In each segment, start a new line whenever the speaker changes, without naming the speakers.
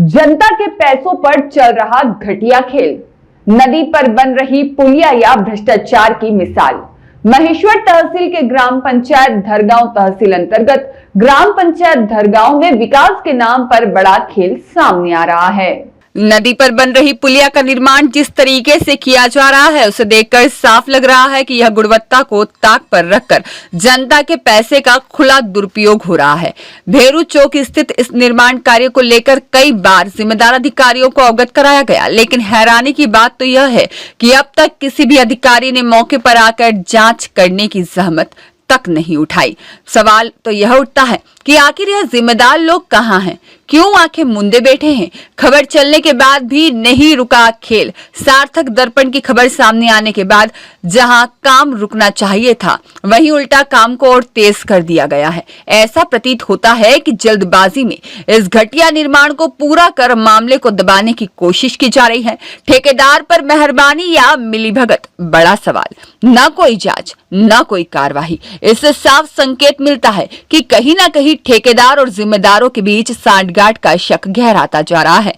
जनता के पैसों पर चल रहा घटिया खेल, नदी पर बन रही पुलिया या भ्रष्टाचार की मिसाल। महेश्वर तहसील के ग्राम पंचायत धरगांव तहसील अंतर्गत ग्राम पंचायत धरगांव में विकास के नाम पर बड़ा खेल सामने आ रहा है। नदी पर बन रही पुलिया का निर्माण जिस तरीके से किया जा रहा है उसे देखकर साफ लग रहा है कि यह गुणवत्ता को ताक पर रखकर जनता के पैसे का खुला दुरुपयोग हो रहा है। भेरू चौक स्थित इस निर्माण कार्य को लेकर कई बार जिम्मेदार अधिकारियों को अवगत कराया गया, लेकिन हैरानी की बात तो यह है कि अब तक किसी भी अधिकारी ने मौके पर आकर जांच करने की जहमत तक नहीं उठाई। सवाल तो यह उठता है कि आखिर यह जिम्मेदार लोग कहां हैं, क्यों आंखें मूंदे बैठे हैं। खबर चलने के बाद भी नहीं रुका खेल। सार्थक दर्पण की खबर सामने आने के बाद जहां काम रुकना चाहिए था, वहीं उल्टा काम को और तेज कर दिया गया है। ऐसा प्रतीत होता है कि जल्दबाजी में इस घटिया निर्माण को पूरा कर मामले को दबाने की कोशिश की जा रही है। ठेकेदार पर मेहरबानी या मिलीभगत, बड़ा सवाल। न कोई जांच, न कोई कार्रवाई। इससे साफ संकेत मिलता है कि कहीं ना कहीं ठेकेदार और जिम्मेदारों के बीच सांठगांठ का शक गहराता जा रहा है।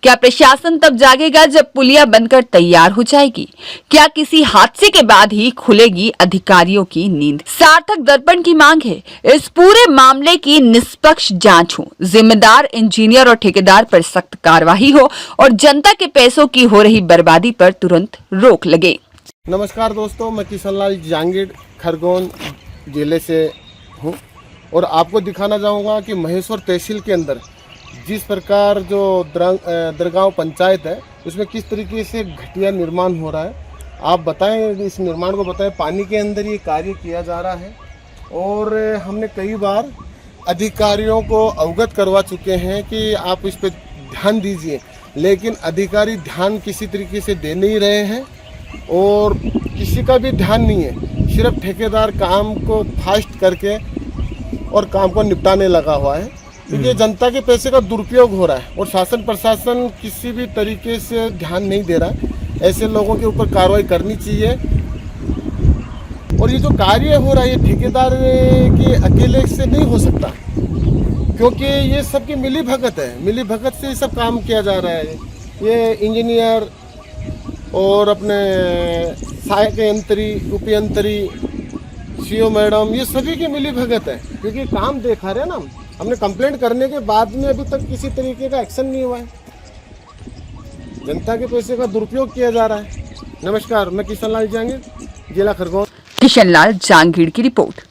क्या प्रशासन तब जागेगा जब पुलिया बनकर तैयार हो जाएगी? क्या किसी हादसे के बाद ही खुलेगी अधिकारियों की नींद? सार्थक दर्पण की मांग है इस पूरे मामले की निष्पक्ष जांच हो, जिम्मेदार इंजीनियर और ठेकेदार पर सख्त कार्रवाई हो और जनता के पैसों की हो रही बर्बादी पर तुरंत रोक लगे।
नमस्कार दोस्तों, मैं किशन लाल जांगीड़ खरगोन जिले से हूँ और आपको दिखाना चाहूँगा कि महेश्वर तहसील के अंदर जिस प्रकार जो दरगांव पंचायत है उसमें किस तरीके से घटिया निर्माण हो रहा है। आप बताएं, इस निर्माण को बताएं। पानी के अंदर ये कार्य किया जा रहा है और हमने कई बार अधिकारियों को अवगत करवा चुके हैं कि आप इस पर ध्यान दीजिए, लेकिन अधिकारी ध्यान किसी तरीके से दे नहीं रहे हैं और किसी का भी ध्यान नहीं है। सिर्फ ठेकेदार काम को फास्ट करके और काम को निपटाने लगा हुआ है, क्योंकि जनता के पैसे का दुरुपयोग हो रहा है और शासन प्रशासन किसी भी तरीके से ध्यान नहीं दे रहा है। ऐसे लोगों के ऊपर कार्रवाई करनी चाहिए। और ये जो कार्य हो रहा है ये ठेकेदार के अकेले से नहीं हो सकता, क्योंकि ये सबकी मिली भगत है। मिली भगत से ये सब काम किया जा रहा है। ये इंजीनियर और अपने सहायक यंत्री, उपयंत्री, सीओ मैडम, ये सभी की मिली भगत है, क्योंकि काम देखा रहे ना। हमने कंप्लेंट करने के बाद में अभी तक किसी तरीके का एक्शन नहीं हुआ है। जनता के पैसे का दुरुपयोग किया जा रहा है। नमस्कार, मैं किशन लाल जांगीड़, जिला खरगोन।
किशन लाल जांगीड़ की रिपोर्ट।